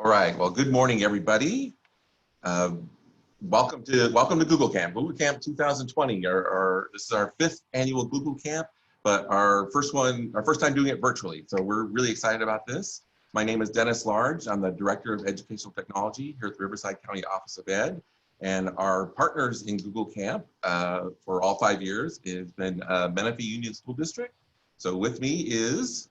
right. Well, good morning, everybody. Welcome to Google Camp. Google Camp 2020. This is our 5th annual Google Camp, but our first time doing it virtually. So we're really excited about this. My name is Dennis Large. I'm the Director of Educational Technology here at the Riverside County Office of Ed. And our partners in Google Camp for all 5 years has been Menifee Union School District. So with me is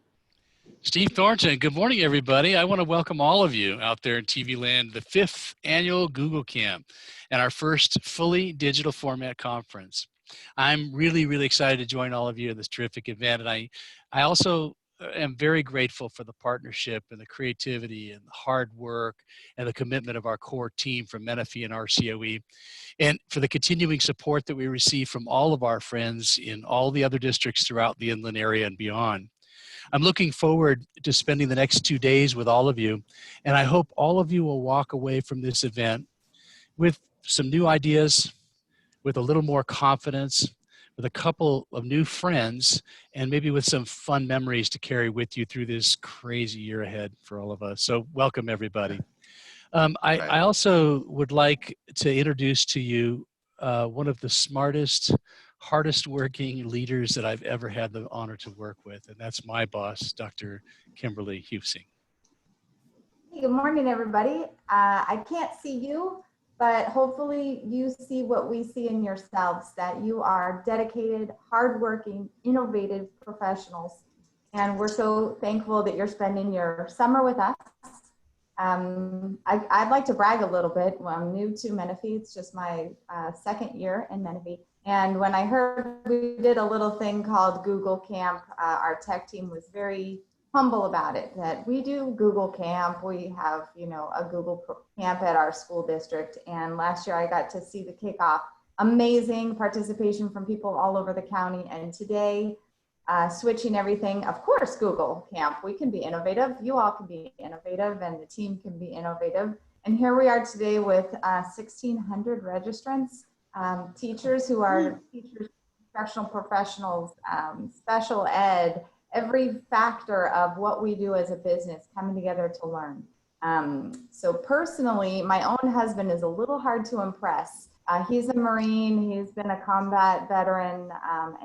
Steve Thornton. Good morning, everybody. I want to welcome all of you out there in TV land, the 5th annual Google Camp and our first fully digital format conference. I'm really excited to join all of you in this terrific event. And I also am very grateful for the partnership and the creativity and the hard work and the commitment of our core team from Menifee and RCOE, and for the continuing support that we receive from all of our friends in all the other districts throughout the inland area and beyond. I'm looking forward to spending the next 2 days with all of you, and I hope all of you will walk away from this event with some new ideas, with a little more confidence, with a couple of new friends, and maybe with some fun memories to carry with you through this crazy year ahead for all of us. So welcome, everybody. I also would like to introduce to you one of the smartest, hardest working leaders that I've ever had the honor to work with, and that's my boss, Dr. Kimberly Huesing. Hey, good morning, everybody. I can't see you, but hopefully you see what we see in yourselves, that you are dedicated, hardworking, innovative professionals, and we're so thankful that you're spending your summer with us. I'd like to brag a little bit. Well, I'm new to Menifee. It's just my 2nd year in Menifee. And when I heard we did a little thing called Google Camp, our tech team was very humble about it, that we do Google Camp. We have, a Google Camp at our school district. And last year I got to see the kickoff. Amazing participation from people all over the county. And today, switching everything, of course, Google Camp. We can be innovative. You all can be innovative, and the team can be innovative. And here we are today with 1,600 registrants. Teachers who are teachers, instructional professionals, special ed, every factor of what we do as a business coming together to learn. So personally, my own husband is a little hard to impress. He's a Marine, he's been a combat veteran,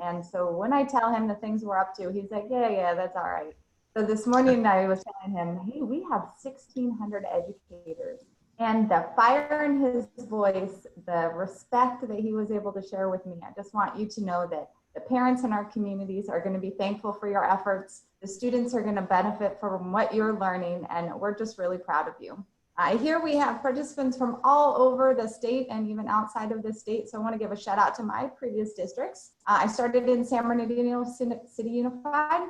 and so when I tell him the things we're up to, he's like, yeah, that's all right. So this morning I was telling him, hey, we have 1,600 educators. And the fire in his voice, the respect that he was able to share with me, I just want you to know that the parents in our communities are going to be thankful for your efforts. The students are going to benefit from what you're learning, and we're just really proud of you. Here we have participants from all over the state and even outside of the state. So I want to give a shout out to my previous districts. I started in San Bernardino City Unified,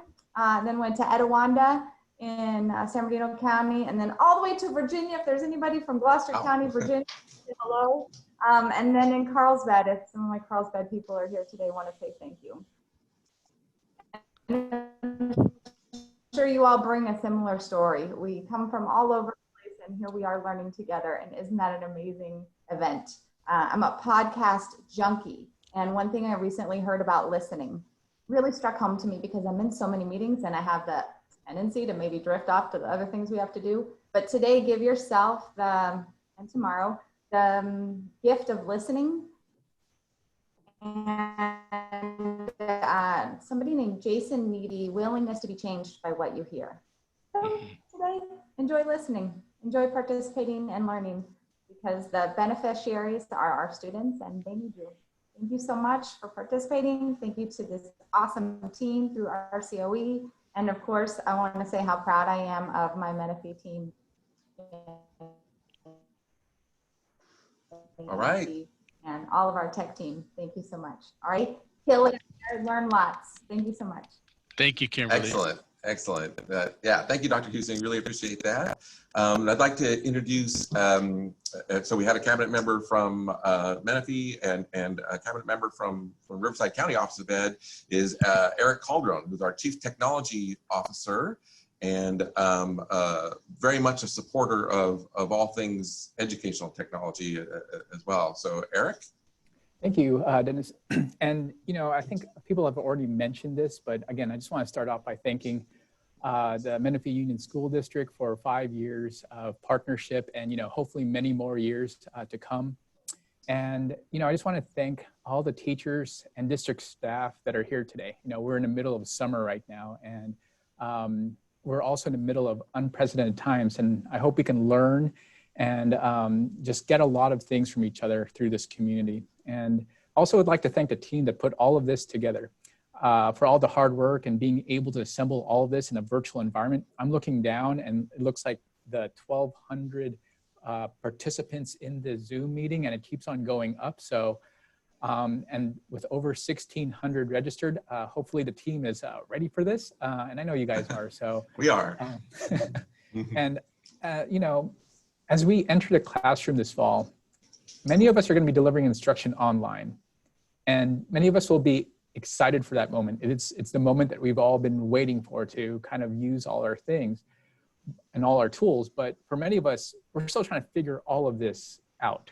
then went to Etiwanda in San Bernardino County, and then all the way to Virginia. If there's anybody from Gloucester County, Virginia, say hello. And then in Carlsbad, if some of my Carlsbad people are here today, I want to say thank you. I'm sure you all bring a similar story. We come from all over the place, and here we are learning together, and isn't that an amazing event? I'm a podcast junkie, and one thing I recently heard about listening really struck home to me, because I'm in so many meetings and I have the tendency to maybe drift off to the other things we have to do. But today, give yourself and tomorrow the gift of listening. And somebody named Jason Needy, willingness to be changed by what you hear. So today, enjoy listening, enjoy participating and learning, because the beneficiaries are our students and they need you. Thank you so much for participating. Thank you to this awesome team through RCOE. And of course, I want to say how proud I am of my Menifee team. all right. And all of our tech team. Thank you so much. All right, kill it, learn lots. Thank you so much. Thank you, Kimberly. Excellent. Yeah, thank you, Dr. Huesing. Really appreciate that. I'd like to introduce, so we had a cabinet member from Menifee and a cabinet member from Riverside County Office of Ed is Eric Calderon, who's our Chief Technology Officer, and very much a supporter of all things educational technology as well. So Eric? Thank you, Dennis. And, I think people have already mentioned this, but again, I just want to start off by thanking the Menifee Union School District for 5 years of partnership and, hopefully many more years to come. And, I just want to thank all the teachers and district staff that are here today. We're in the middle of summer right now, and we're also in the middle of unprecedented times. And I hope we can learn and just get a lot of things from each other through this community. And also would like to thank the team that put all of this together for all the hard work and being able to assemble all of this in a virtual environment. I'm looking down and it looks like the 1,200 participants in the Zoom meeting, and it keeps on going up. So, and with over 1,600 registered, hopefully the team is ready for this. And I know you guys are, so. We are. And, as we enter the classroom this fall, many of us are going to be delivering instruction online, and many of us will be excited for that moment. It's the moment that we've all been waiting for to kind of use all our things and all our tools. But for many of us, we're still trying to figure all of this out.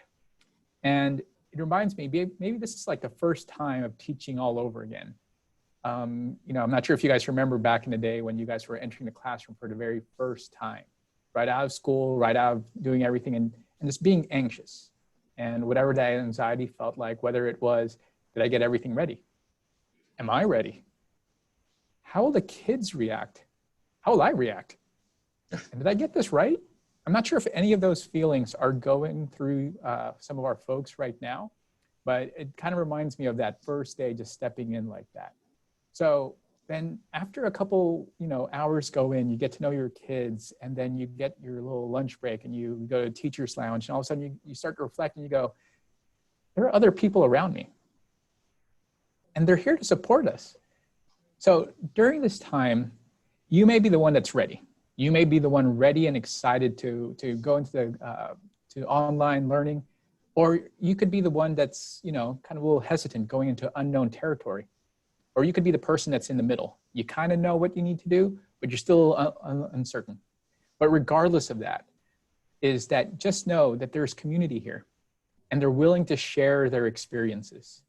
And it reminds me, maybe this is like the first time of teaching all over again. I'm not sure if you guys remember back in the day when you guys were entering the classroom for the very first time, right out of school, right out of doing everything, and just being anxious. And whatever that anxiety felt like, whether it was, did I get everything ready? Am I ready? How will the kids react? How will I react? And did I get this right? I'm not sure if any of those feelings are going through some of our folks right now, but it kind of reminds me of that first day just stepping in like that. So then after a couple hours go in, you get to know your kids, and then you get your little lunch break and you go to teacher's lounge, and all of a sudden you start to reflect and you go, there are other people around me, and they're here to support us. So during this time, you may be the one that's ready. You may be the one ready and excited to go into the to online learning, or you could be the one that's kind of a little hesitant going into unknown territory, or you could be the person that's in the middle. You kind of know what you need to do, but you're still uncertain. But regardless of that, is that just know that there's community here, and they're willing to share their experiences.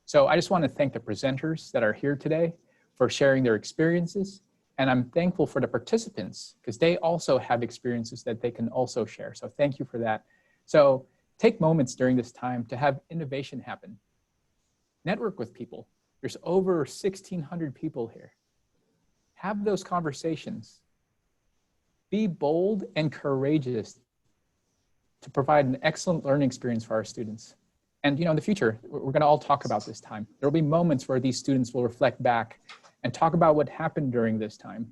So I just want to thank the presenters that are here today for sharing their experiences. And I'm thankful for the participants because they also have experiences that they can also share. So thank you for that. So take moments during this time to have innovation happen. Network with people. There's over 1,600 people here. Have those conversations. Be bold and courageous to provide an excellent learning experience for our students. And in the future, we're going to all talk about this time. There will be moments where these students will reflect back and talk about what happened during this time.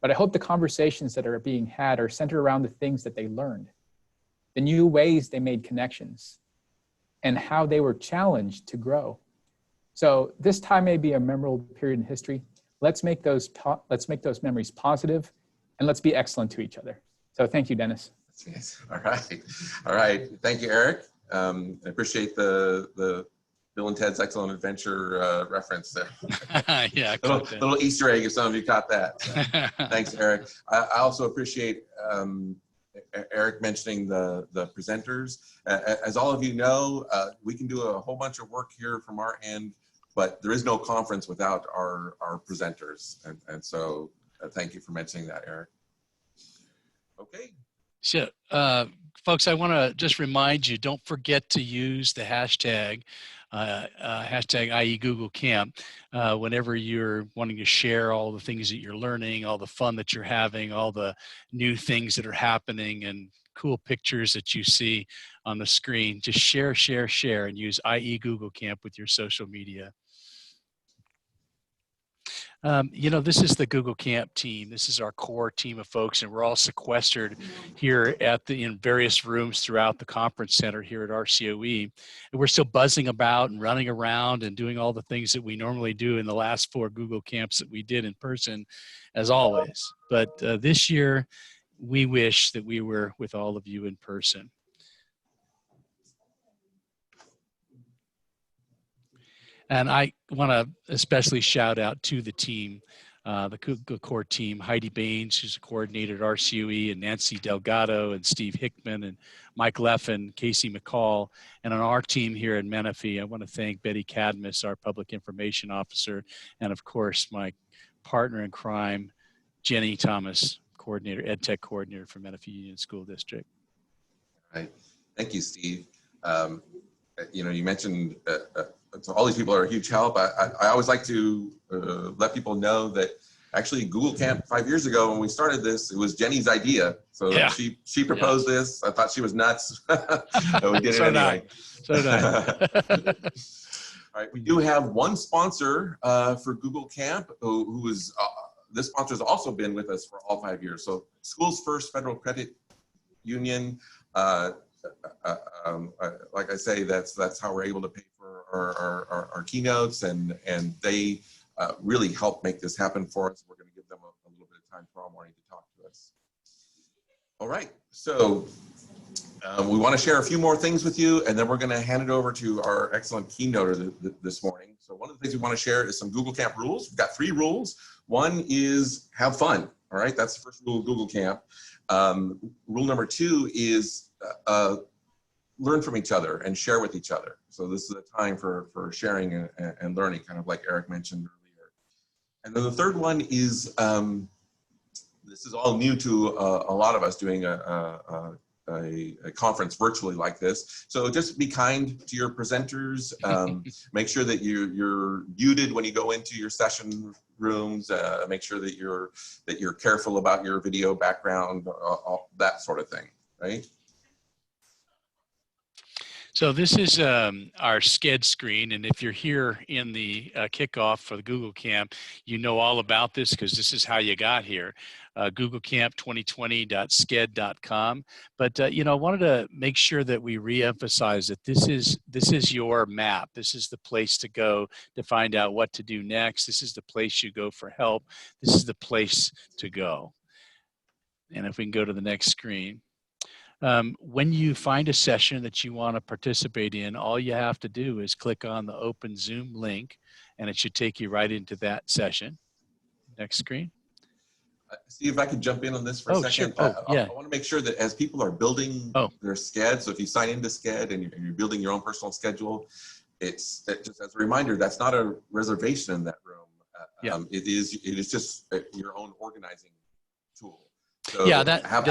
But I hope the conversations that are being had are centered around the things that they learned, the new ways they made connections, and how they were challenged to grow. So this time may be a memorable period in history. Let's make those memories positive, and let's be excellent to each other. So thank you, Dennis. Yes. All right. Thank you, Eric. I appreciate the Bill and Ted's Excellent Adventure reference there. Yeah, little Easter egg if some of you caught that. So, thanks, Eric. I also appreciate Eric mentioning the presenters. As all of you know, we can do a whole bunch of work here from our end, but there is no conference without our presenters. And so thank you for mentioning that, Eric. Okay. So, folks, I want to just remind you, don't forget to use the hashtag IE Google Camp whenever you're wanting to share all the things that you're learning, all the fun that you're having, all the new things that are happening, and cool pictures that you see on the screen. Just share, and use IE Google Camp with your social media. This is the Google Camp team. This is our core team of folks, and we're all sequestered here in various rooms throughout the conference center here at RCOE. And we're still buzzing about and running around and doing all the things that we normally do in the last 4 Google Camps that we did in person, as always. But this year, we wish that we were with all of you in person. And I want to especially shout out to the team, the core team, Heidi Baines, who's a coordinator at RCOE, and Nancy Delgado, and Steve Hickman, and Mike Leffen, Casey McCall. And on our team here at Menifee, I want to thank Betty Cadmus, our public information officer, and of course, my partner in crime, Jenny Thomas, coordinator, ed tech coordinator for Menifee Union School District. Right. Thank you, Steve. You know, you mentioned so all these people are a huge help. I always like to let people know that actually Google Camp 5 years ago when we started this, it was Jenny's idea. So Yeah. she proposed this. I thought she was nuts. But we did So it anyway. So did I. All right, we do have one sponsor for Google Camp who is, this sponsor has also been with us for all 5 years. So Schools First Federal Credit Union, like I say, that's how we're able to pay for our keynotes, and they really help make this happen for us. We're going to give them a little bit of time tomorrow morning to talk to us. All right, so we want to share a few more things with you, and then we're going to hand it over to our excellent keynoter this morning. So one of the things we want to share is some Google Camp rules. We've got 3 rules. One is have fun. All right, that's the first rule of Google Camp. Rule number 2 is learn from each other and share with each other. So this is a time for sharing and learning, kind of like Eric mentioned earlier. And then the third one is, this is all new to a lot of us doing a conference virtually like this. So just be kind to your presenters. Make sure that you're muted when you go into your session rooms. Make sure that you're careful about your video background, all that sort of thing, right? So this is our Sched screen, and if you're here in the kickoff for the Google Camp, you know all about this because this is how you got here. googlecamp2020.sched.com. But you know, I wanted to make sure that we re-emphasize that this is your map. This is the place to go to find out what to do next. This is the place you go for help. This is the place to go. And if we can go to the next screen. When you find a session that you want to participate in, all you have to do is click on the Open Zoom link, and it should take you right into that session. Next screen. See if I could jump in on this for a second. Sure. Yeah. I want to make sure that as people are building their Sched, so if you sign into Sched and you're building your own personal schedule, just as a reminder, that's not a reservation in that room. It is just your own organizing tool. So yeah, have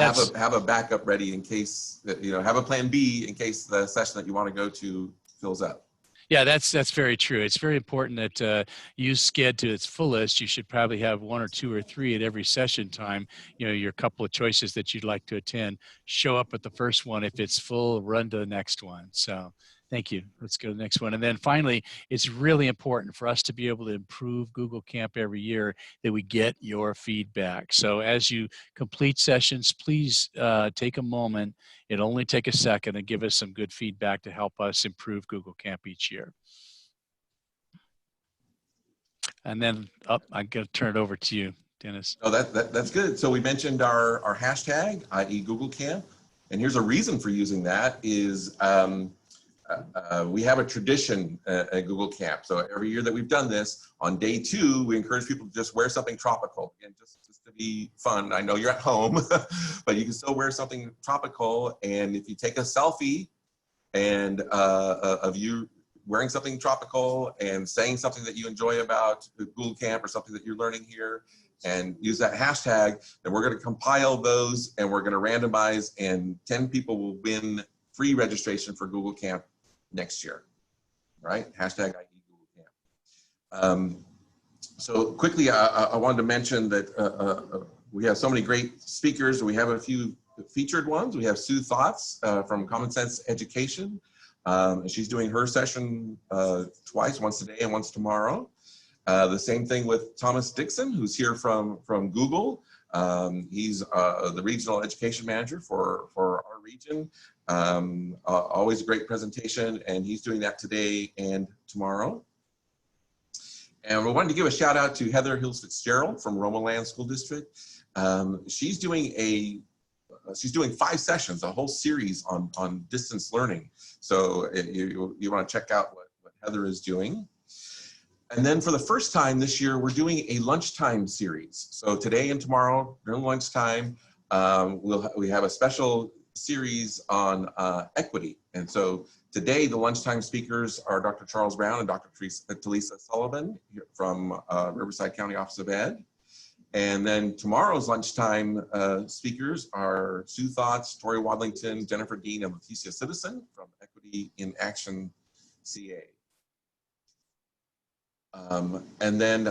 a backup ready in case, have a plan B in case the session that you want to go to fills up. Yeah, that's very true. It's very important that use Sched to its fullest. You should probably have 1 or 2 or 3 at every session time. You know, your couple of choices that you'd like to attend. Show up at the first one. If it's full, run to the next one. So thank you. Let's go to the next one. And then finally, it's really important for us to be able to improve Google Camp every year that we get your feedback. So as you complete sessions, please take a moment. It'll only take a second and give us some good feedback to help us improve Google Camp each year. And then I'm going to turn it over to you, Dennis. Oh, that's good. So we mentioned our hashtag, i.e. Google Camp. And here's a reason for using that is we have a tradition at Google Camp. So every year that we've done this, on day 2, we encourage people to just wear something tropical. Again, just to be fun. I know you're at home, but you can still wear something tropical. And if you take a selfie and of you wearing something tropical and saying something that you enjoy about Google Camp or something that you're learning here, and use that hashtag, then we're going to compile those and we're going to randomize, and 10 people will win free registration for Google Camp next year, right? Hashtag IE Google Camp. So quickly, I wanted to mention that we have so many great speakers. We have a few featured ones. We have Sue Thoughts from Common Sense Education. She's doing her session twice, once today and once tomorrow. The same thing with Thomas Dixon, who's here from Google. He's the regional education manager for our region. Always a great presentation, and he's doing that today and tomorrow. And we wanted to give a shout out to Heather Hills Fitzgerald from Romoland School District. She's doing 5 sessions, a whole series on distance learning. So you want to check out what Heather is doing. And then for the first time this year, we're doing a lunchtime series. So today and tomorrow during lunchtime, we have a special series on equity. And so today, the lunchtime speakers are Dr. Charles Brown and Dr. Talisa Sullivan from Riverside County Office of Ed. And then tomorrow's lunchtime speakers are Sue Thoughts, Tori Wadlington, Jennifer Dean, and Leticia Citizen from Equity in Action CA. And then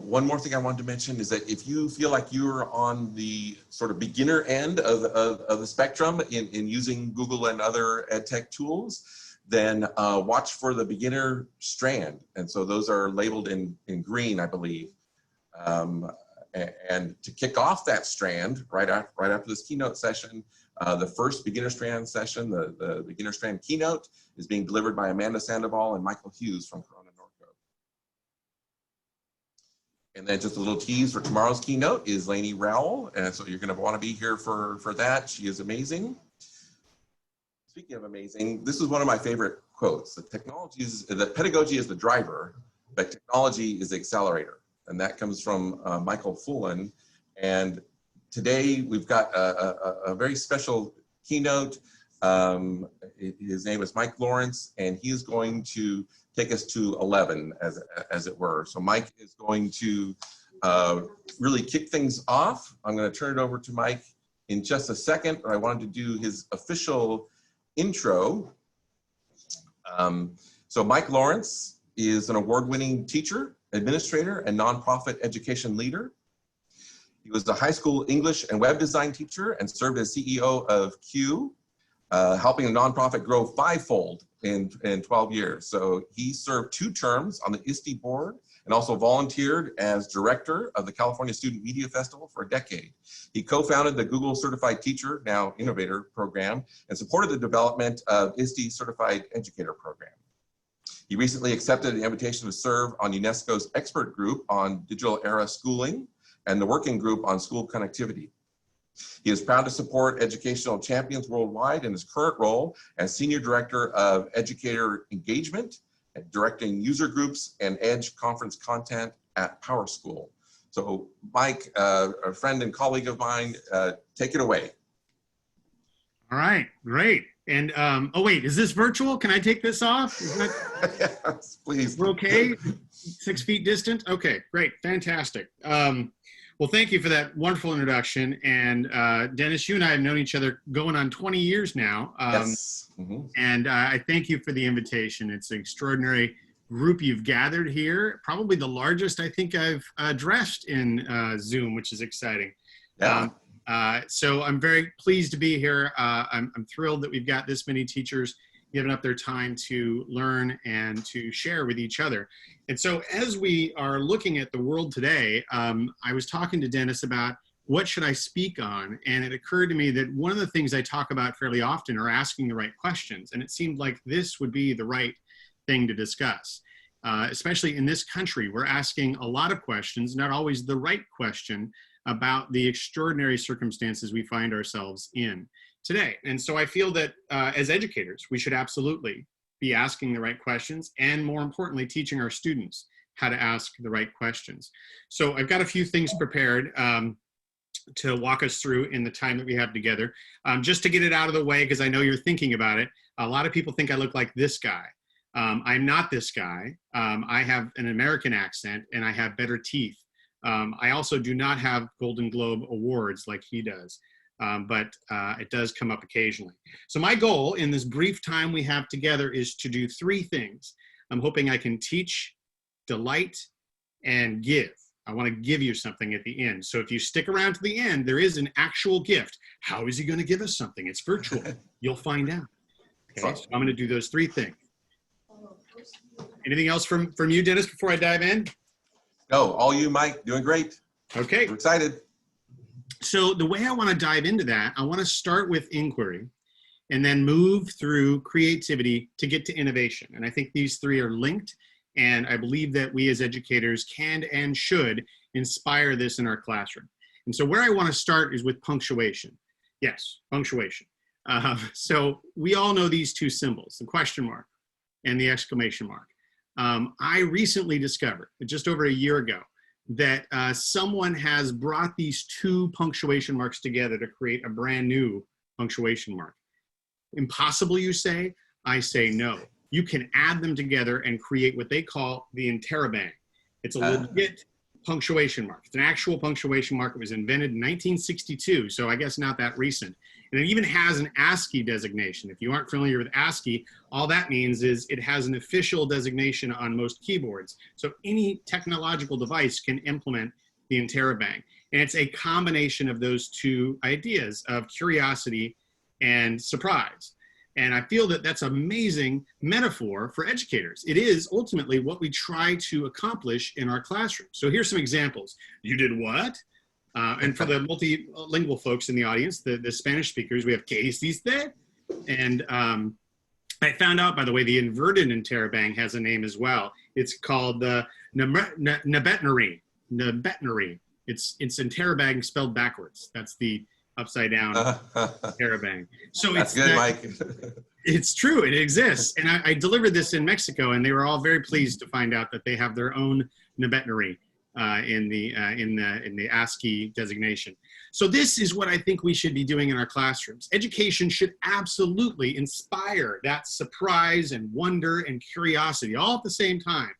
one more thing I wanted to mention is that if you feel like you're on the sort of beginner end of the spectrum in using Google and other ed tech tools, then watch for the beginner strand. And so those are labeled in green, I believe. And to kick off that strand right after this keynote session, the first beginner strand session, the beginner strand keynote, is being delivered by Amanda Sandoval and Michael Hughes from Corona. And then just a little tease for tomorrow's keynote is Lainey Rowell. And so you're going to want to be here for that. She is amazing. Speaking of amazing, this is one of my favorite quotes. The pedagogy is the driver, but technology is the accelerator. And that comes from Michael Fullen. And today we've got a very special keynote. His name is Mike Lawrence, and he is going to take us to 11, as it were. So Mike is going to really kick things off. I'm going to turn it over to Mike in just a second, but I wanted to do his official intro. So Mike Lawrence is an award-winning teacher, administrator, and nonprofit education leader. He was a high school English and web design teacher and served as CEO of Q, helping a nonprofit grow fivefold in 12 years. So he served 2 terms on the ISTE board and also volunteered as director of the California Student Media Festival for a decade. He co-founded the Google Certified Teacher, now Innovator program, and supported the development of ISTE Certified Educator program. He recently accepted an invitation to serve on UNESCO's expert group on digital era schooling and the working group on school connectivity. He is proud to support educational champions worldwide in his current role as Senior Director of Educator Engagement, directing user groups and EDGE conference content at PowerSchool. So Mike, a friend and colleague of mine, take it away. All right, great. And oh wait, is this virtual? Can I take this off? Is that, yes, please. we're okay? 6 feet distant? Okay, great, fantastic. Well, thank you for that wonderful introduction. And Dennis, you and I have known each other going on 20 years now. Yes. And I thank you for the invitation. It's an extraordinary group you've gathered here. Probably the largest I think I've addressed in Zoom, which is exciting. Yeah. So I'm very pleased to be here. I'm thrilled that we've got this many teachers giving up their time to learn and to share with each other. And so as we are looking at the world today, I was talking to Dennis about what should I speak on? And it occurred to me that one of the things I talk about fairly often are asking the right questions. And it seemed like this would be the right thing to discuss. Especially in this country, we're asking a lot of questions, not always the right question, about the extraordinary circumstances we find ourselves in today. And so I feel that as educators, we should absolutely be asking the right questions and, more importantly, teaching our students how to ask the right questions. So I've got a few things prepared to walk us through in the time that we have together. Just to get it out of the way, because I know you're thinking about it, a lot of people think I look like this guy. I'm not this guy. I have an American accent and I have better teeth. I also do not have Golden Globe awards like he does, but it does come up occasionally. So my goal in this brief time we have together is to do 3 things. I'm hoping I can teach, delight, and give. I want to give you something at the end. So if you stick around to the end, there is an actual gift. How is he going to give us something? It's virtual. You'll find out. Okay, so I'm going to do those 3 things. Anything else from you, Dennis, before I dive in? No, all you, Mike, doing great. Okay. We're excited. So the way I want to dive into that, I want to start with inquiry and then move through creativity to get to innovation. And I think these 3 are linked. And I believe that we as educators can and should inspire this in our classroom. And so where I want to start is with punctuation. Yes, punctuation. So we all know these 2 symbols, the question mark and the exclamation mark. I recently discovered, just over a year ago, that someone has brought these 2 punctuation marks together to create a brand new punctuation mark. Impossible, you say? I say no. You can add them together and create what they call the interrobang. It's a legit punctuation mark. It's an actual punctuation mark. It was invented in 1962, so I guess not that recent. And it even has an ASCII designation. If you aren't familiar with ASCII, all that means is it has an official designation on most keyboards. So any technological device can implement the interrobang. And it's a combination of those two ideas of curiosity and surprise. And I feel that that's an amazing metaphor for educators. It is ultimately what we try to accomplish in our classroom. So here's some examples. You did what? And for the multilingual folks in the audience, the Spanish speakers, we have ¿Qué hiciste? And I found out, by the way, the inverted interrobang has a name as well. It's called the Nabetnary. It's interrobang spelled backwards. That's the upside down interrobang. So that's it's good, Mike. It's true, it exists. And I delivered this in Mexico, and they were all very pleased to find out that they have their own Nabetnary in the ASCII designation. So this is what I think we should be doing in our classrooms. Education should absolutely inspire that surprise and wonder and curiosity all at the same time.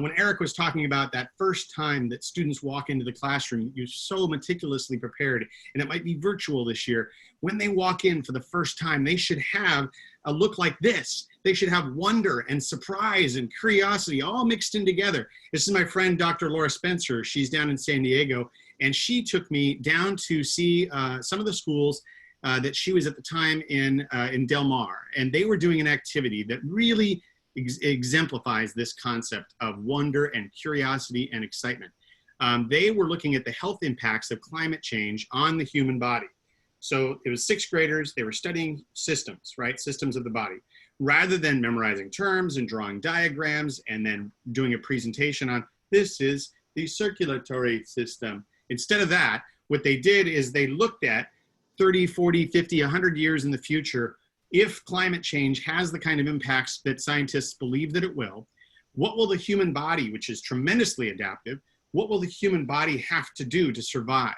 When Eric was talking about that first time that students walk into the classroom, you're so meticulously prepared, and it might be virtual this year. When they walk in for the first time, they should have a look like this. They should have wonder and surprise and curiosity all mixed in together. This is my friend, Dr. Laura Spencer. She's down in San Diego, and she took me down to see some of the schools that she was at the time in Del Mar, and they were doing an activity that really exemplifies this concept of wonder and curiosity and excitement. They were looking at the health impacts of climate change on the human body. So it was sixth graders, they were studying systems, right? Systems of the body. Rather than memorizing terms and drawing diagrams and then doing a presentation on, this is the circulatory system. Instead of that, what they did is they looked at 30, 40, 50, 100 years in the future. If climate change has the kind of impacts that scientists believe that it will, what will the human body, which is tremendously adaptive, what will the human body have to do to survive?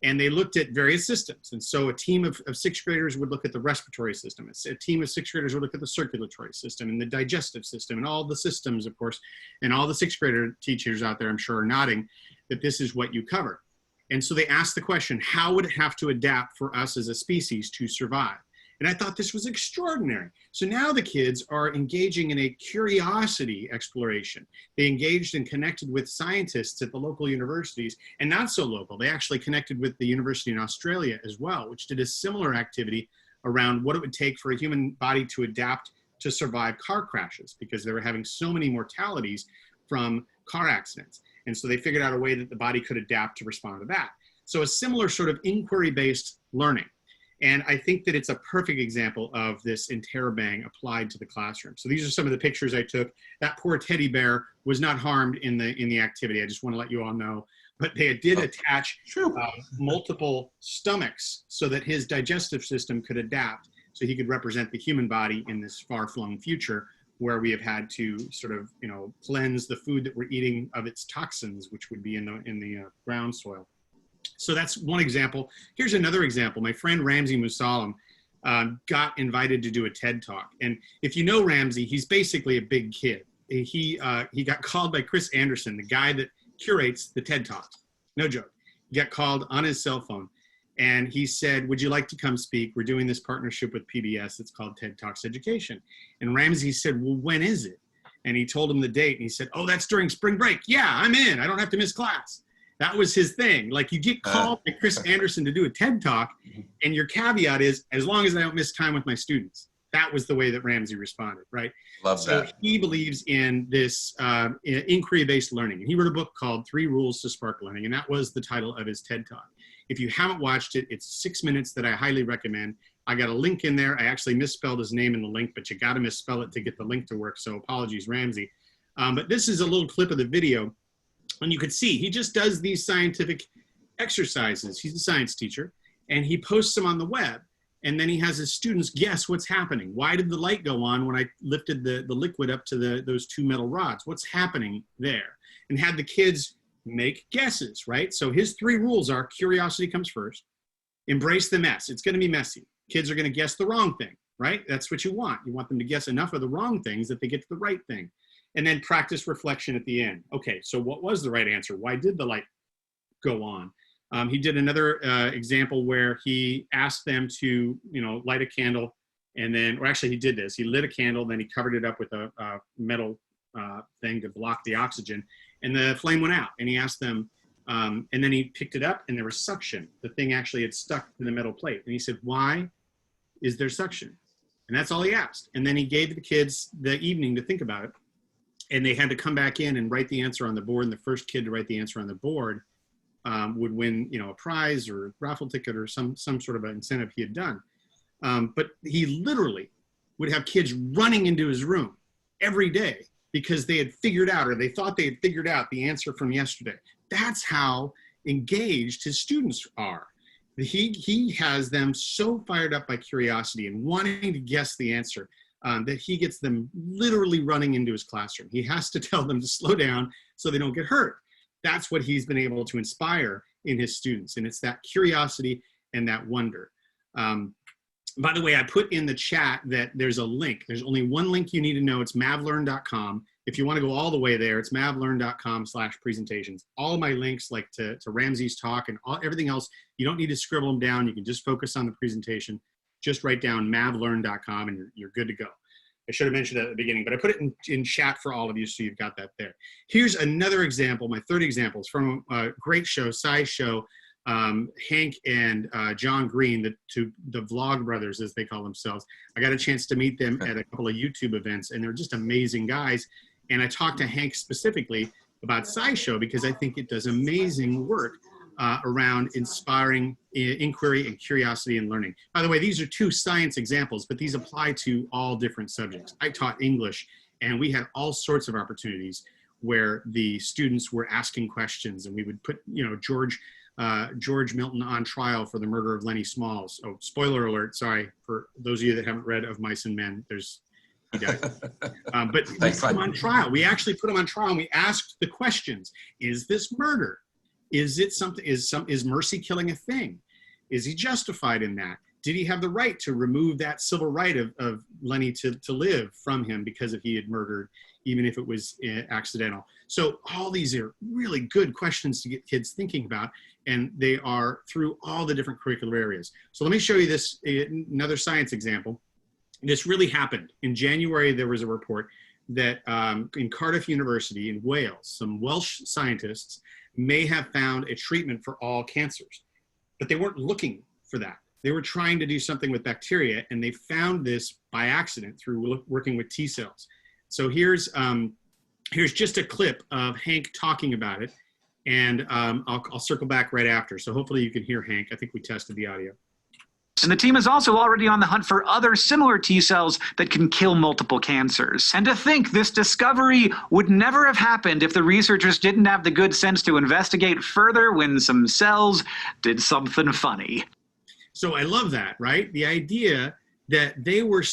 And they looked at various systems. And so a team of sixth graders would look at the respiratory system. A team of sixth graders would look at the circulatory system and the digestive system and all the systems, of course. And all the sixth grader teachers out there, I'm sure, are nodding that this is what you cover. And so they asked the question, how would it have to adapt for us as a species to survive? And I thought this was extraordinary. So now the kids are engaging in a curiosity exploration. They engaged and connected with scientists at the local universities, and not so local. They actually connected with the university in Australia as well, which did a similar activity around what it would take for a human body to adapt to survive car crashes, because they were having so many mortalities from car accidents. And so they figured out a way that the body could adapt to respond to that. So a similar sort of inquiry-based learning. And I think that it's a perfect example of this interrobang applied to the classroom. So these are some of the pictures I took. That poor teddy bear was not harmed in the activity. I just want to let you all know. But they did attach multiple stomachs so that his digestive system could adapt, so he could represent the human body in this far-flung future where we have had to sort of, cleanse the food that we're eating of its toxins, which would be in the ground soil. So that's one example. Here's another example. My friend Ramsey Musalam got invited to do a TED Talk. And if you know Ramsey, he's basically a big kid. He got called by Chris Anderson, the guy that curates the TED Talks. No joke. He got called on his cell phone. And he said, would you like to come speak? We're doing this partnership with PBS. It's called TED Talks Education. And Ramsey said, well, when is it? And he told him the date. And he said, oh, that's during spring break. Yeah, I'm in. I don't have to miss class. That was his thing. Like, you get called by Chris Anderson to do a TED Talk, and your caveat is, as long as I don't miss time with my students. That was the way that Ramsey responded, right? Love that. So he believes in this inquiry-based learning. And he wrote a book called 3 Rules to Spark Learning, and that was the title of his TED Talk. If you haven't watched it, it's 6 minutes that I highly recommend. I got a link in there. I actually misspelled his name in the link, but you got to misspell it to get the link to work. So apologies, Ramsey. But this is a little clip of the video. And you could see he just does these scientific exercises. He's a science teacher, and he posts them on the web. And then he has his students guess what's happening. Why did the light go on when I lifted the liquid up to those 2 metal rods? What's happening there? And had the kids make guesses, right? So his 3 rules are: curiosity comes first, embrace the mess. It's going to be messy. Kids are going to guess the wrong thing, right? That's what you want. You want them to guess enough of the wrong things that they get to the right thing. and then practice reflection at the end. Okay, so what was the right answer? Why did the light go on? He did another example where he asked them to, light a candle, and then, or actually he did this. He lit a candle, then he covered it up with a metal thing to block the oxygen, and the flame went out. And he asked them, and then he picked it up, and there was suction. The thing actually had stuck to the metal plate. And he said, "Why is there suction?" And that's all he asked. And then he gave the kids the evening to think about it, and they had to come back in and write the answer on the board. And the first kid to write the answer on the board would win, a prize or a raffle ticket or some sort of an incentive he had done. But he literally would have kids running into his room every day because they had figured out, or they thought they had figured out, the answer from yesterday. That's how engaged his students are. He has them so fired up by curiosity and wanting to guess the answer that he gets them literally running into his classroom. He has to tell them to slow down so they don't get hurt. That's what he's been able to inspire in his students. And it's that curiosity and that wonder. By the way, I put in the chat that there's a link. There's only one link you need to know. It's mavlearn.com. If you want to go all the way there, it's mavlearn.com/presentations. All of my links, like to Ramsey's talk and everything else, you don't need to scribble them down. You can just focus on the presentation. Just write down mavlearn.com and you're good to go. I should have mentioned that at the beginning, but I put it in chat for all of you, so you've got that there. Here's another example. My third example is from a great show, sci show. Hank and John Green, the Vlog Brothers, as they call themselves. I got a chance to meet them at a couple of YouTube events, and they're just amazing guys. And I talked to Hank specifically about SciShow because I think it does amazing work around inspiring inquiry and curiosity and learning. By the way, these are two science examples, but these apply to all different subjects. I taught English, and we had all sorts of opportunities where the students were asking questions, and we would put, George Milton on trial for the murder of Lenny Smalls. Oh, spoiler alert, sorry, for those of you that haven't read Of Mice and Men, he died. But we put him on trial. We actually put him on trial, and we asked the questions. Is this murder? Is it something, is mercy killing a thing? Is he justified in that? Did he have the right to remove that civil right of Lenny to live from him because if he had murdered, even if it was accidental? So all these are really good questions to get kids thinking about, and they are through all the different curricular areas. So let me show you this, another science example. This really happened. In January, there was a report that in Cardiff University in Wales, some Welsh scientists may have found a treatment for all cancers, but they weren't looking for that. They were trying to do something with bacteria, and they found this by accident through working with T cells. So here's just a clip of Hank talking about it, and I'll circle back right after. So hopefully you can hear Hank. I think we tested the audio. And the team is also already on the hunt for other similar T cells that can kill multiple cancers. And to think this discovery would never have happened if the researchers didn't have the good sense to investigate further when some cells did something funny. So I love that, right? The idea that they were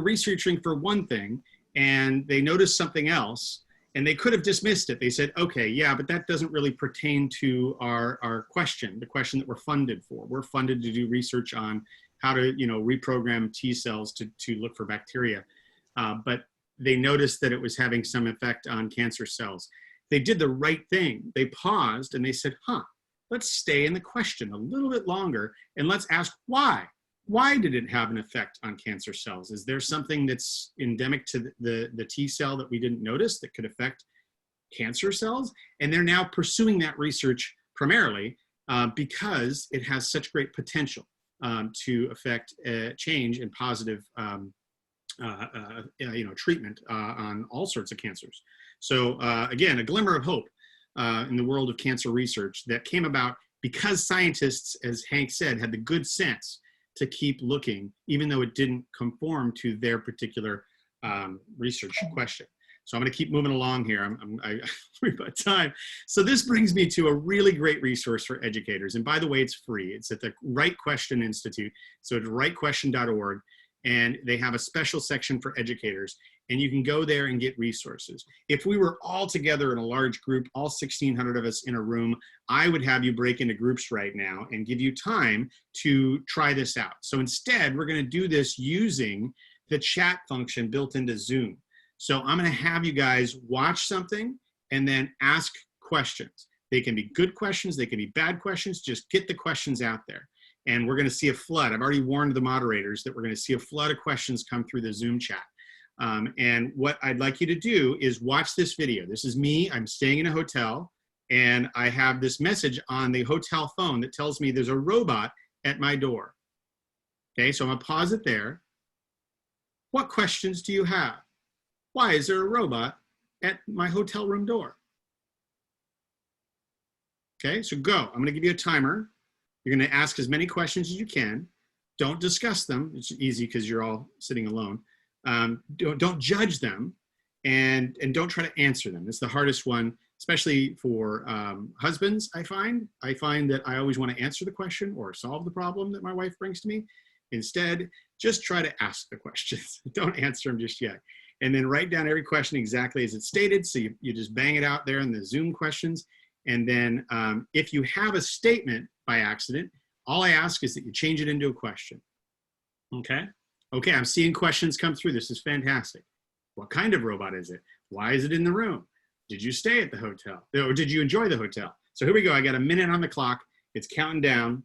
researching for one thing, and they noticed something else, and they could have dismissed it. They said, okay, yeah, but that doesn't really pertain to our question, the question that we're funded for. We're funded to do research on how to, reprogram T cells to look for bacteria. But they noticed that it was having some effect on cancer cells. They did the right thing. They paused and they said, let's stay in the question a little bit longer and let's ask why. Why did it have an effect on cancer cells? Is there something that's endemic to the T cell that we didn't notice that could affect cancer cells? And they're now pursuing that research primarily because it has such great potential to affect change and positive treatment on all sorts of cancers. So again, a glimmer of hope in the world of cancer research that came about because scientists, as Hank said, had the good sense to keep looking, even though it didn't conform to their particular research question. So I'm going to keep moving along here. I'm worried about time. So this brings me to a really great resource for educators. And by the way, it's free. It's at the Right Question Institute. So it's rightquestion.org. And they have a special section for educators. And you can go there and get resources. If we were all together in a large group, all 1,600 of us in a room, I would have you break into groups right now and give you time to try this out. So instead, we're going to do this using the chat function built into Zoom. So I'm going to have you guys watch something and then ask questions. They can be good questions, they can be bad questions, just get the questions out there. And we're going to see a flood. I've already warned the moderators that we're going to see a flood of questions come through the Zoom chat. And what I'd like you to do is watch this video. This is me, I'm staying in a hotel, and I have this message on the hotel phone that tells me there's a robot at my door. Okay, so I'm going to pause it there. What questions do you have? Why is there a robot at my hotel room door? Okay, so go. I'm going to give you a timer. You're going to ask as many questions as you can. Don't discuss them. It's easy because you're all sitting alone. Don't judge them, and don't try to answer them. It's the hardest one, especially for husbands, I find. I find that I always want to answer the question or solve the problem that my wife brings to me. Instead, just try to ask the questions. Don't answer them just yet. And then write down every question exactly as it's stated. So you just bang it out there in the Zoom questions. And then if you have a statement by accident, all I ask is that you change it into a question. Okay? Okay, I'm seeing questions come through. This is fantastic. What kind of robot is it? Why is it in the room? Did you stay at the hotel? Or did you enjoy the hotel? So here we go. I got a minute on the clock. It's counting down.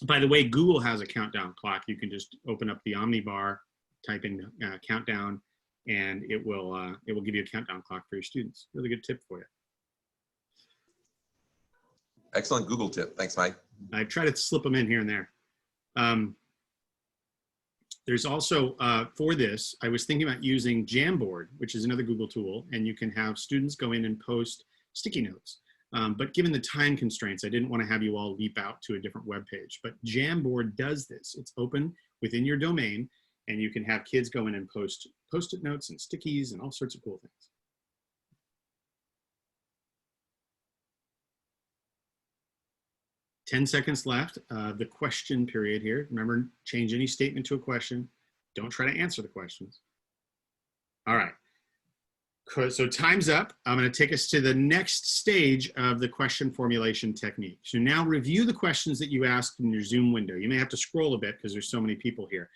By the way, Google has a countdown clock. You can just open up the Omnibar, type in countdown, and it will give you a countdown clock for your students. Really good tip for you. Excellent Google tip. Thanks, Mike. I try to slip them in here and there. There's also, for this, I was thinking about using Jamboard, which is another Google tool, and you can have students go in and post sticky notes. But given the time constraints, I didn't want to have you all leap out to a different web page. But Jamboard does this. It's open within your domain, and you can have kids go in and post Post-it notes and stickies and all sorts of cool things. Ten seconds left, the question period here. Remember, change any statement to a question. Don't try to answer the questions. All right, so time's up. I'm gonna take us to the next stage of the question formulation technique. So now review the questions that you asked in your Zoom window. You may have to scroll a bit because there's so many people here.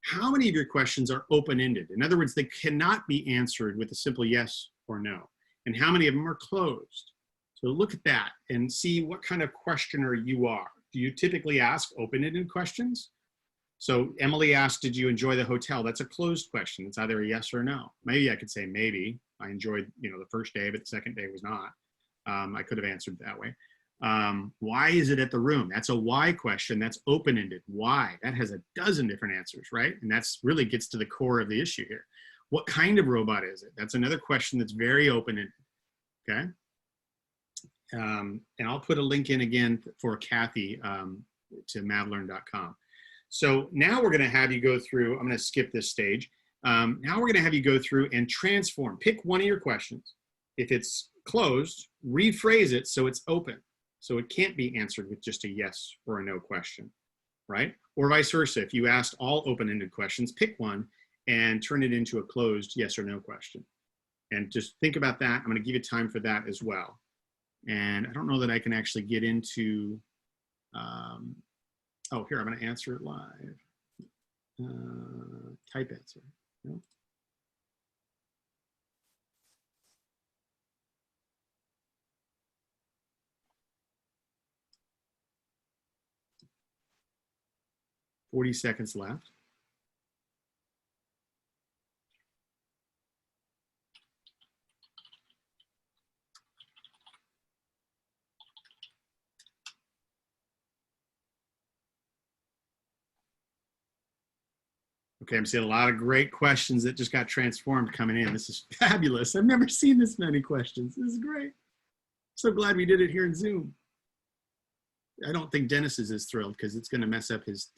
How many of your questions are open-ended? In other words, they cannot be answered with a simple yes or no. And how many of them are closed? So look at that and see what kind of questioner you are. Do you typically ask open-ended questions? So Emily asked, did you enjoy the hotel? That's a closed question. It's either a yes or no. Maybe I could say maybe. I enjoyed, the first day, but the second day was not. I could have answered that way. Why is it at the room? That's a why question. That's open-ended. Why? That has a dozen different answers, right? And that's really gets to the core of the issue here. What kind of robot is it? That's another question that's very open-ended, okay? And I'll put a link in again for Kathy to mavlearn.com. So now we're going to have you go through, I'm going to skip this stage. Now we're going to have you go through and transform. Pick one of your questions. If it's closed, rephrase it so it's open. So it can't be answered with just a yes or a no question, right? Or vice versa. If you asked all open-ended questions, pick one and turn it into a closed yes or no question. And just think about that. I'm going to give you time for that as well. And I don't know that I can actually get into, oh, here, I'm going to answer it live. Type answer. No? $40 seconds left. Okay, I'm seeing a lot of great questions that just got transformed coming in. This is fabulous. I've never seen this many questions. This is great. So glad we did it here in Zoom. I don't think Dennis is as thrilled because it's going to mess up his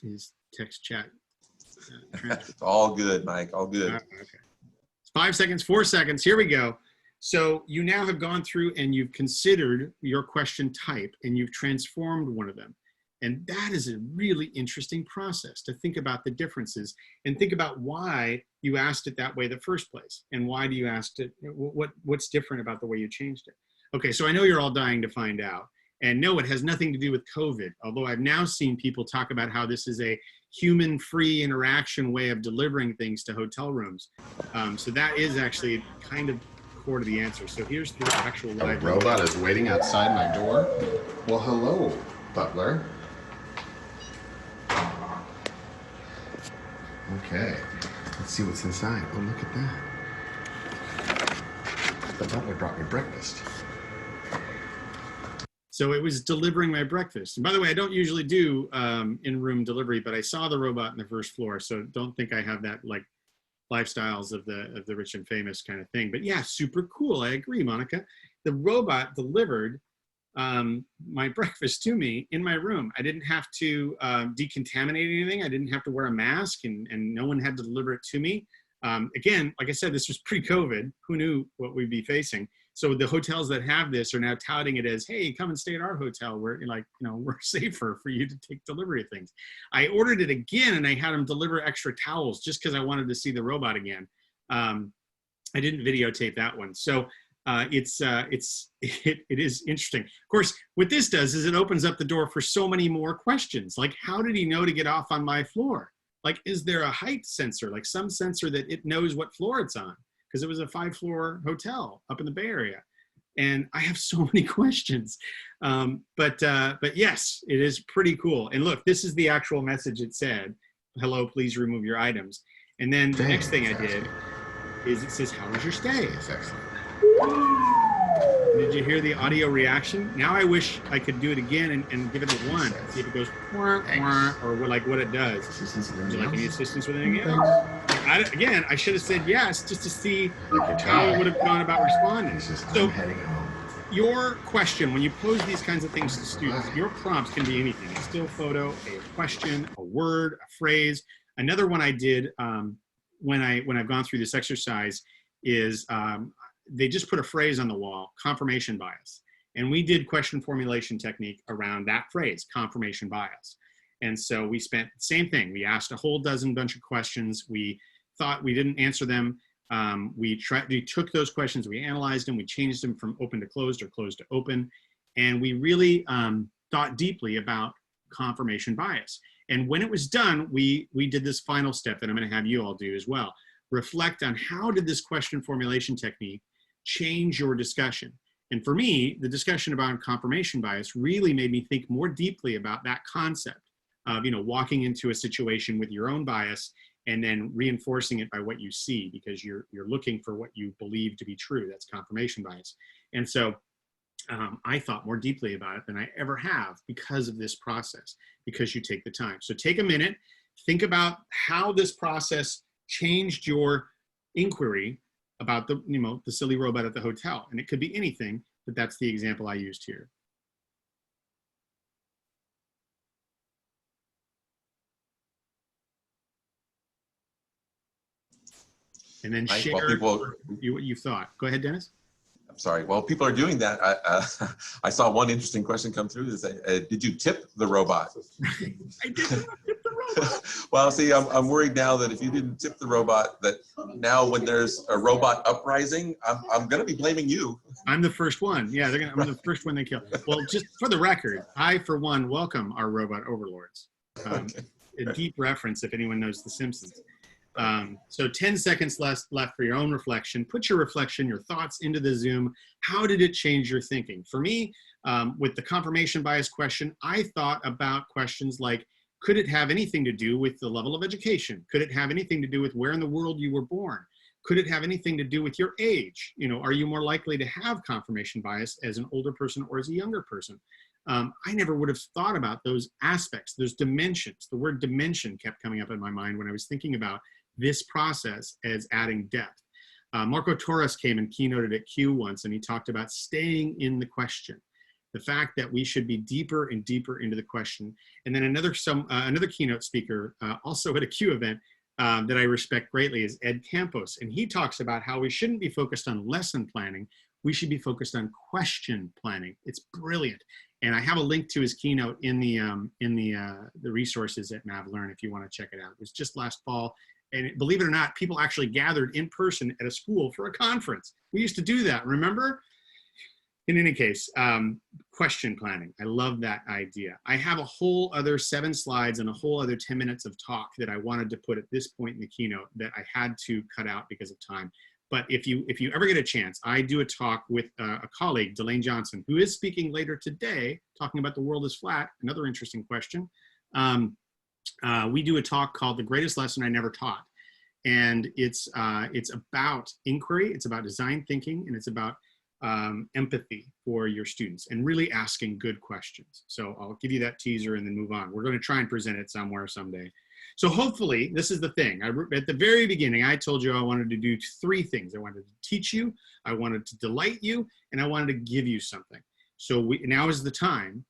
text chat. It's all good, Mike, all good. Okay. 5 seconds, 4 seconds, here we go. So you now have gone through and you've considered your question type and you've transformed one of them. And that is a really interesting process to think about the differences and think about why you asked it that way the first place. And why do you ask it, what's different about the way you changed it? Okay, so I know you're all dying to find out. And no, it has nothing to do with COVID, although I've now seen people talk about how this is a human-free interaction way of delivering things to hotel rooms. So that is actually kind of core to the answer. So here's the actual live. A robot is waiting outside my door. Well, hello, butler. Okay, let's see what's inside. Oh, look at that. The butler brought me breakfast. So it was delivering my breakfast. And by the way, I don't usually do in-room delivery, but I saw the robot on the first floor. So don't think I have that like lifestyles of the rich and famous kind of thing. But yeah, super cool. I agree, Monica. The robot delivered my breakfast to me in my room. I didn't have to decontaminate anything. I didn't have to wear a mask, and no one had to deliver it to me. Again, like I said, this was pre-COVID. Who knew what we'd be facing? So the hotels that have this are now touting it as, hey, come and stay at our hotel. We're we're safer for you to take delivery of things. I ordered it again, and I had them deliver extra towels just because I wanted to see the robot again. I didn't videotape that one. So it is interesting. Of course, what this does is it opens up the door for so many more questions. Like, how did he know to get off on my floor? Like, is there a height sensor, like some sensor that it knows what floor it's on? Because it was a 5-floor hotel up in the Bay Area. And I have so many questions. But yes, it is pretty cool. And look, this is the actual message it said. Hello, please remove your items. And then the next thing I did is it says, how was your stay? It's excellent. Did you hear the audio reaction? Now I wish I could do it again and give it a 1. See if it goes wah, wah, or what it does. Would you like any assistance with anything else? Again, I should have said yes just to see how it would have gone about responding. So your question, when you pose these kinds of things to students, your prompts can be anything. A still photo, a question, a word, a phrase. Another one I did when I've gone through this exercise is they just put a phrase on the wall, confirmation bias. And we did question formulation technique around that phrase, confirmation bias. And so we spent the same thing. We asked a whole bunch of questions. We thought we didn't answer them. We took those questions, we analyzed them, we changed them from open to closed or closed to open. And we really thought deeply about confirmation bias. And when it was done, we did this final step that I'm going to have you all do as well. Reflect on how did this question formulation technique change your discussion. And for me, the discussion about confirmation bias really made me think more deeply about that concept of, walking into a situation with your own bias and then reinforcing it by what you see, because you're looking for what you believe to be true. That's confirmation bias. And so I thought more deeply about it than I ever have because of this process, because you take the time. So take a minute, think about how this process changed your inquiry about the silly robot at the hotel. And it could be anything, but that's the example I used here. And then share what you thought. Go ahead, Dennis. I'm sorry. Well, people are doing that. I saw one interesting question come through. Did you tip the robot? I did not tip the robot. Well, see, I'm worried now that if you didn't tip the robot, that now when there's a robot uprising, I'm going to be blaming you. I'm the first one. Yeah, I'm the first one they kill. Well, just for the record, I, for one, welcome our robot overlords. Okay. A deep reference if anyone knows The Simpsons. So 10 seconds left for your own reflection. Put your reflection, your thoughts into the Zoom. How did it change your thinking? For me, with the confirmation bias question, I thought about questions like, could it have anything to do with the level of education? Could it have anything to do with where in the world you were born? Could it have anything to do with your age? Are you more likely to have confirmation bias as an older person or as a younger person? I never would have thought about those aspects, those dimensions. The word dimension kept coming up in my mind when I was thinking about this process as adding depth. Marco Torres came and keynoted at Q once, and he talked about staying in the question. The fact that we should be deeper and deeper into the question. And then another keynote speaker, also at a Q event that I respect greatly, is Ed Campos. And he talks about how we shouldn't be focused on lesson planning. We should be focused on question planning. It's brilliant. And I have a link to his keynote in the resources at MavLearn if you want to check it out. It was just last fall. And believe it or not, people actually gathered in person at a school for a conference. We used to do that, remember? in any case, question planning. I love that idea. I have a whole other 7 slides and a whole other 10 minutes of talk that I wanted to put at this point in the keynote that I had to cut out because of time. But if you ever get a chance, I do a talk with a colleague, Delane Johnson, who is speaking later today, talking about the world is flat, another interesting question. We do a talk called The Greatest Lesson I Never Taught. And it's about inquiry, it's about design thinking, and it's about empathy for your students and really asking good questions. So I'll give you that teaser and then move on. We're going to try and present it somewhere someday. So hopefully, this is the thing. At the very beginning, I told you I wanted to do 3 things. I wanted to teach you, I wanted to delight you, and I wanted to give you something. So now is the time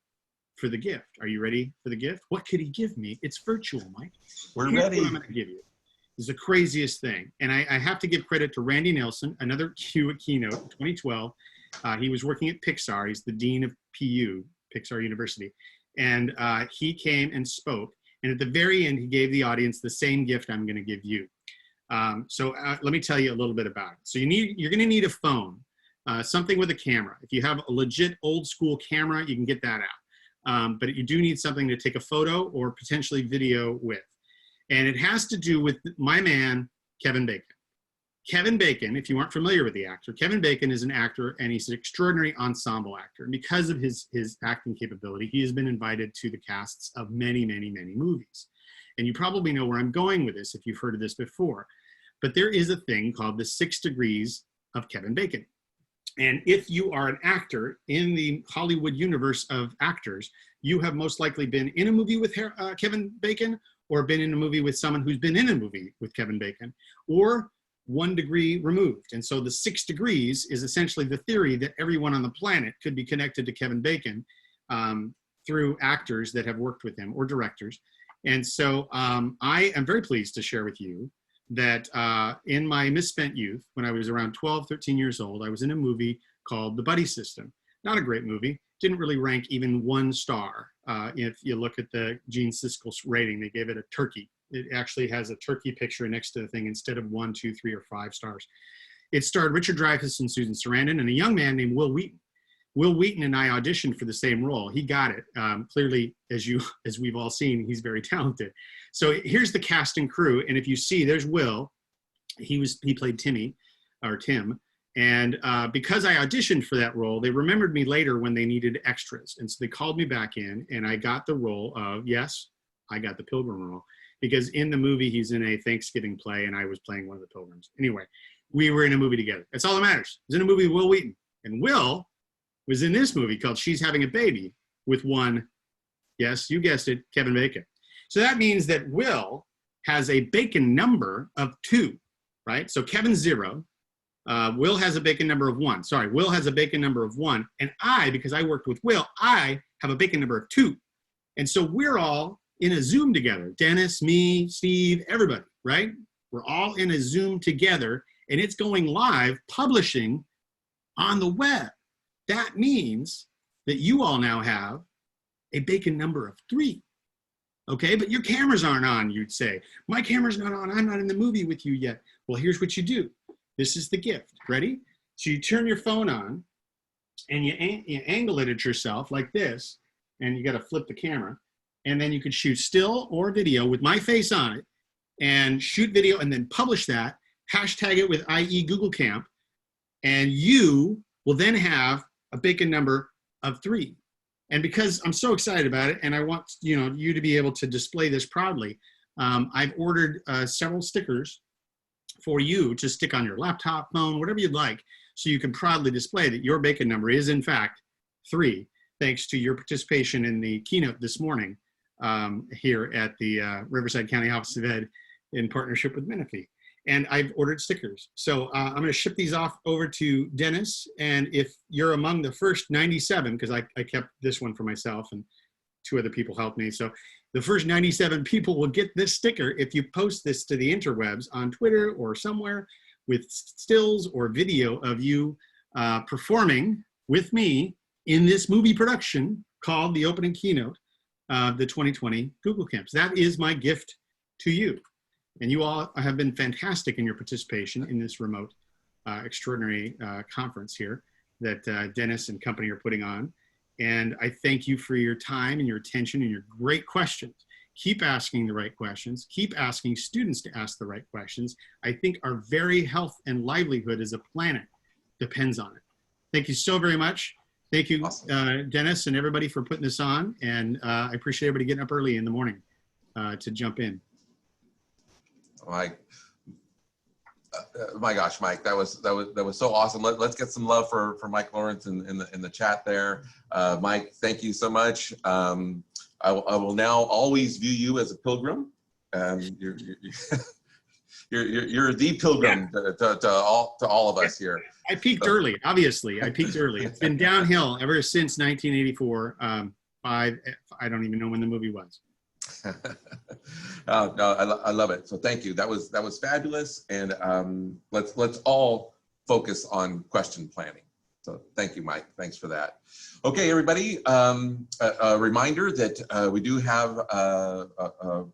for the gift. Are you ready for the gift? What could he give me? It's virtual, Mike. We're Here's ready. What I'm going to give you. Is the craziest thing. And I have to give credit to Randy Nelson, another Q at Keynote in 2012. He was working at Pixar. He's the dean of PU, Pixar University. And he came and spoke. And at the very end, he gave the audience the same gift I'm going to give you. So let me tell you a little bit about it. So you're going to need a phone, something with a camera. If you have a legit old school camera, you can get that out. But you do need something to take a photo or potentially video with. And it has to do with my man, Kevin Bacon. Kevin Bacon, if you aren't familiar with the actor, Kevin Bacon is an actor and he's an extraordinary ensemble actor. And because of his acting capability, he has been invited to the casts of many, many, many movies. And you probably know where I'm going with this if you've heard of this before. But there is a thing called the 6 degrees of Kevin Bacon. And if you are an actor in the Hollywood universe of actors, you have most likely been in a movie with Kevin Bacon, or been in a movie with someone who's been in a movie with Kevin Bacon, or 1 degree removed. And so the 6 degrees is essentially the theory that everyone on the planet could be connected to Kevin Bacon through actors that have worked with him or directors. And so I am very pleased to share with you that in my misspent youth, when I was around 12, 13 years old, I was in a movie called The Buddy System. Not a great movie, didn't really rank even 1 star. If you look at the Gene Siskel's rating, they gave it a turkey. It actually has a turkey picture next to the thing instead of 1, 2, 3, or 5 stars. It starred Richard Dreyfuss and Susan Sarandon and a young man named Will Wheaton. Will Wheaton and I auditioned for the same role. He got it. Clearly, as we've all seen, he's very talented. So here's the cast and crew. And if you see, there's Will. He played Tim. And because I auditioned for that role, they remembered me later when they needed extras. And so they called me back in and I got the role of, yes, I got the Pilgrim role. Because in the movie, he's in a Thanksgiving play and I was playing one of the Pilgrims. Anyway, we were in a movie together. That's all that matters. I was in a movie with Will Wheaton. And Will was in this movie called She's Having a Baby with one, yes, you guessed it, Kevin Bacon. So that means that Will has a Bacon number of 2, right? So Kevin's 0. Will has a Bacon number of 1. Sorry, Will has a Bacon number of 1. And I, because I worked with Will, I have a Bacon number of 2. And so we're all in a Zoom together. Dennis, me, Steve, everybody, right? We're all in a Zoom together and it's going live, publishing on the web. That means that you all now have a Bacon number of 3. Okay, but your cameras aren't on, you'd say. My camera's not on, I'm not in the movie with you yet. Well, here's what you do. This is the gift. Ready? So you turn your phone on and you angle it at yourself like this, and you got to flip the camera. And then you could shoot still or video with my face on it and shoot video and then publish that, hashtag it with IE Google Camp, and you will then have a Bacon number of 3. And because I'm so excited about it and I want you to be able to display this proudly, I've ordered several stickers for you to stick on your laptop, phone, whatever you'd like, so you can proudly display that your Bacon number is in fact 3, thanks to your participation in the keynote this morning here at the Riverside County Office of Ed in partnership with Menifee. And I've ordered stickers. So I'm going to ship these off over to Dennis. And if you're among the first 97, because I kept this one for myself and 2 other people helped me. So the first 97 people will get this sticker if you post this to the interwebs on Twitter or somewhere with stills or video of you performing with me in this movie production called The Opening Keynote of the 2020 Google Camps. That is my gift to you. And you all have been fantastic in your participation in this remote extraordinary conference here. that Dennis and company are putting on. And I thank you for your time and your attention and your great questions. Keep asking the right questions. Keep asking students to ask the right questions. I think our very health and livelihood as a planet depends on it. Thank you so very much. Thank you, Awesome. Dennis and everybody for putting this on. And I appreciate everybody getting up early in the morning to jump in. My gosh, Mike, that was so awesome. Let's get some love for Mike Lawrence in the chat there. Mike, thank you so much. I will now always view you as a pilgrim. You're the pilgrim to all of us here. I peaked early, obviously. I peaked early. It's been downhill ever since 1984. I don't even know when the movie was. No, I love it. So thank you. That was fabulous. And let's all focus on question planning. So thank you, Mike. Thanks for that. Okay, everybody. A reminder that we do have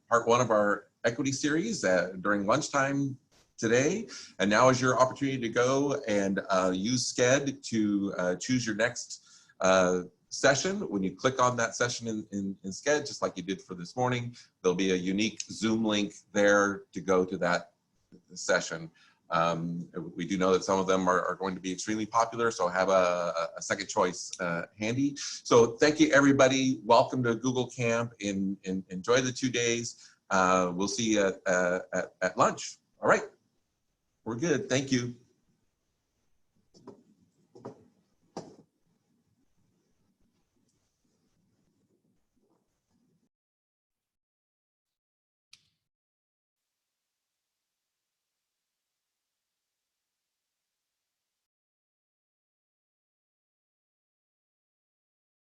part one of our equity series during lunchtime today. And now is your opportunity to go and use Sched to choose your next session. When you click on that session in Sched, just like you did for this morning, there'll be a unique Zoom link there to go to that session. We do know that some of them are going to be extremely popular, so have a second choice handy. So thank you, everybody. Welcome to Google Camp. Enjoy the 2 days. We'll see you at lunch. All right, we're good. Thank you.